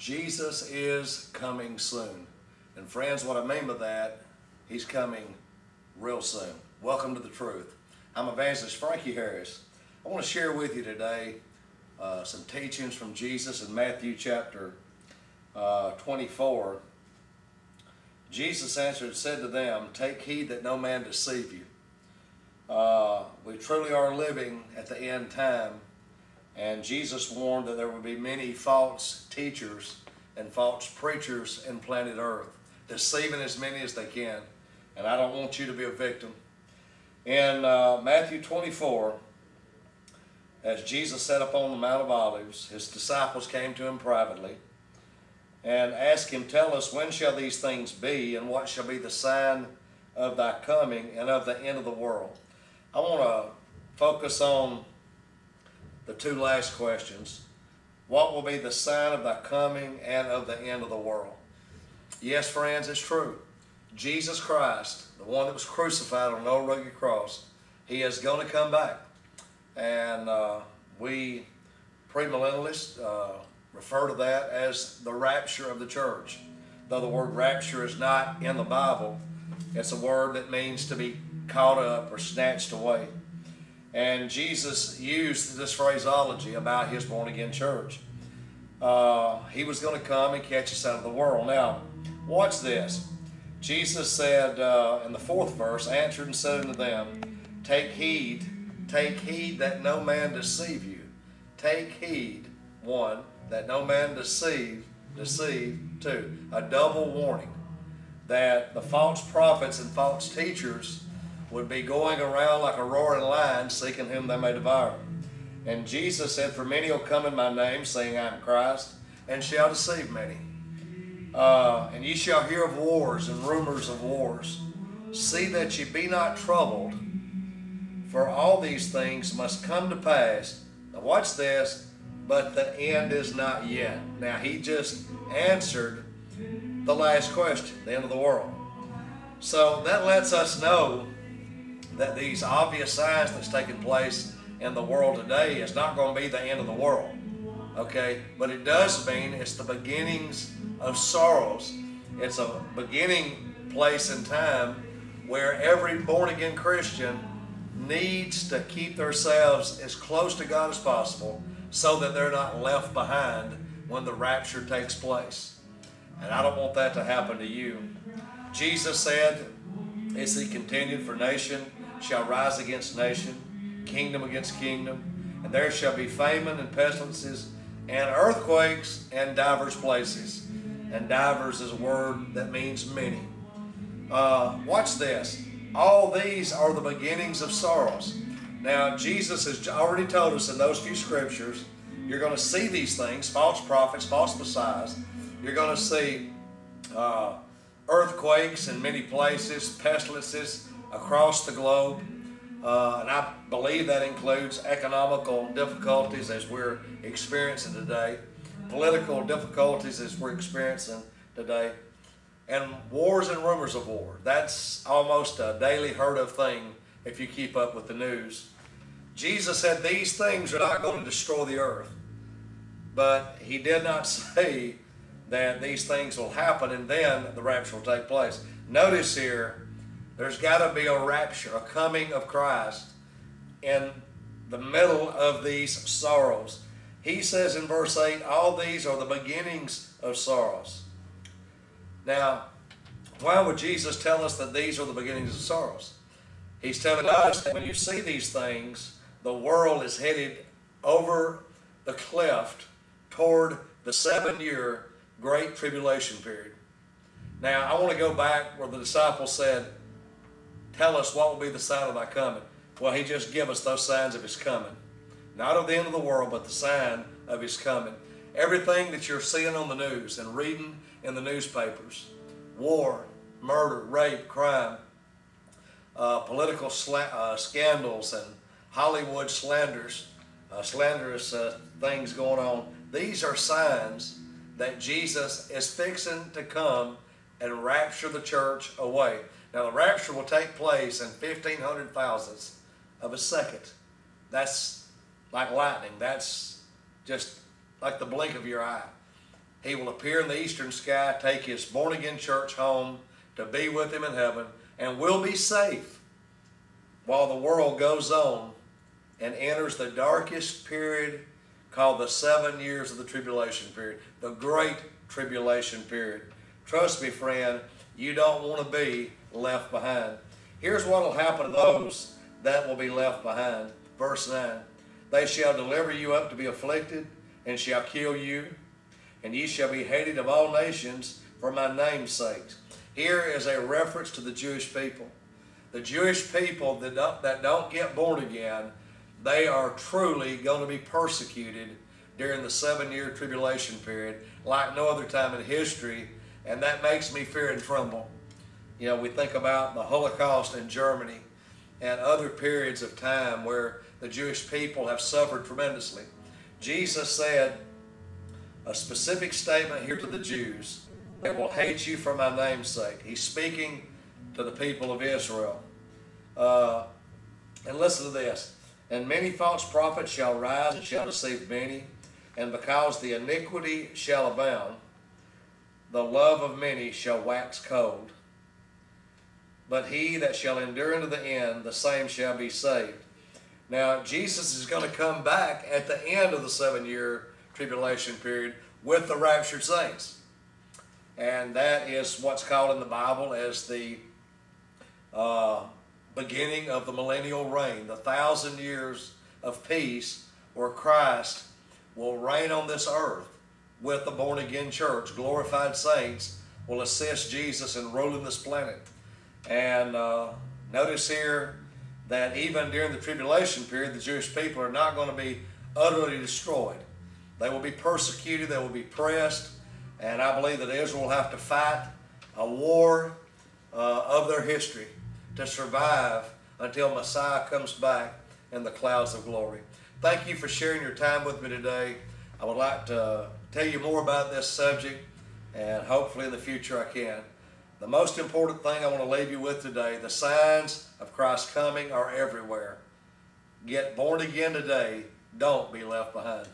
Jesus is coming soon. And friends, what I mean by that, he's coming real soon. Welcome to the truth. I'm Evangelist Frankie Harris. I want to share with you today some teachings from Jesus in Matthew chapter 24. Jesus answered and said to them, "Take heed that no man deceive you." We truly are living at the end time, and Jesus warned that there would be many false teachers and false preachers in planet Earth, deceiving as many as they can, and I don't want you to be a victim. In Matthew 24, as Jesus sat upon the Mount of Olives, his disciples came to him privately and asked him, "Tell us, when shall these things be, and what shall be the sign of thy coming and of the end of the world?" I want to focus on the two last questions. What will be the sign of thy coming and of the end of the world? Yes, friends, it's true. Jesus Christ, the one that was crucified on an old rugged cross, he is going to come back. And we premillennialists refer to that as the rapture of the church. Though the word rapture is not in the Bible, it's a word that means to be caught up or snatched away. And Jesus used this phraseology about his born-again church. He was going to come and catch us out of the world. Now, watch this. Jesus said in the 4th verse, answered and said unto them, take heed that no man deceive you. Take heed, 1, that no man deceive, 2. A double warning that the false prophets and false teachers would be going around like a roaring lion, seeking whom they may devour. And Jesus said, "For many will come in my name, saying, I am Christ, and shall deceive many. And ye shall hear of wars and rumors of wars. See that ye be not troubled, for all these things must come to pass." Now watch this, but the end is not yet. Now he just answered the last question, the end of the world. So that lets us know that these obvious signs that's taking place in the world today is not going to be the end of the world. Okay? But it does mean it's the beginnings of sorrows. It's a beginning place in time where every born-again Christian needs to keep themselves as close to God as possible so that they're not left behind when the rapture takes place. And I don't want that to happen to you. Jesus said, as he continued, "For nation shall rise against nation, kingdom against kingdom, and there shall be famine and pestilences and earthquakes in divers places." And divers is a word that means many. Watch this. All these are the beginnings of sorrows. Now, Jesus has already told us in those few scriptures, you're going to see these things, false prophets, false messiahs. You're going to see earthquakes in many places, pestilences across the globe. And I believe that includes economical difficulties as we're experiencing today, political difficulties as we're experiencing today, and wars and rumors of war. That's almost a daily heard of thing if you keep up with the news. Jesus said these things are not going to destroy the earth, but he did not say that these things will happen and then the rapture will take place. Notice here, there's got to be a rapture, a coming of Christ in the middle of these sorrows. He says in verse 8, all these are the beginnings of sorrows. Now, why would Jesus tell us that these are the beginnings of sorrows? He's telling us that when you see these things, the world is headed over the cliff toward the 7-year Great Tribulation period. Now, I want to go back where the disciples said, "Tell us what will be the sign of thy coming." Well, he just gave us those signs of his coming. Not of the end of the world, but the sign of his coming. Everything that you're seeing on the news and reading in the newspapers, war, murder, rape, crime, political scandals, and Hollywood slanderous things going on, these are signs that Jesus is fixing to come and rapture the church away. Now, the rapture will take place in 1,500 thousandths of a second. That's like lightning. That's just like the blink of your eye. He will appear in the eastern sky, take his born-again church home to be with him in heaven, and we'll be safe while the world goes on and enters the darkest period called the 7 years of the tribulation period, the great tribulation period. Trust me, friend, you don't want to be left behind. Here's what will happen to those that will be left behind. Verse 9, they shall deliver you up to be afflicted, and shall kill you, and ye shall be hated of all nations for my name's sake. Here is a reference to the Jewish people. The Jewish people that don't get born again, they are truly going to be persecuted during the 7-year tribulation period like no other time in history, and that makes me fear and tremble. You know, we think about the Holocaust in Germany and other periods of time where the Jewish people have suffered tremendously. Jesus said a specific statement here to the Jews: they will hate you for my name's sake. He's speaking to the people of Israel. And listen to this. And many false prophets shall rise and shall deceive many, and because the iniquity shall abound, the love of many shall wax cold. But he that shall endure unto the end, the same shall be saved. Now, Jesus is going to come back at the end of the 7-year tribulation period with the raptured saints. And that is what's called in the Bible as the beginning of the millennial reign, the 1,000 years of peace where Christ will reign on this earth with the born-again church. Glorified saints will assist Jesus in ruling this planet. And notice here that even during the tribulation period, the Jewish people are not going to be utterly destroyed. They will be persecuted, they will be pressed, and I believe that Israel will have to fight a war of their history to survive until Messiah comes back in the clouds of glory. Thank you for sharing your time with me today. I would like to tell you more about this subject, and hopefully in the future I can. The most important thing I want to leave you with today, the signs of Christ's coming are everywhere. Get born again today. Don't be left behind.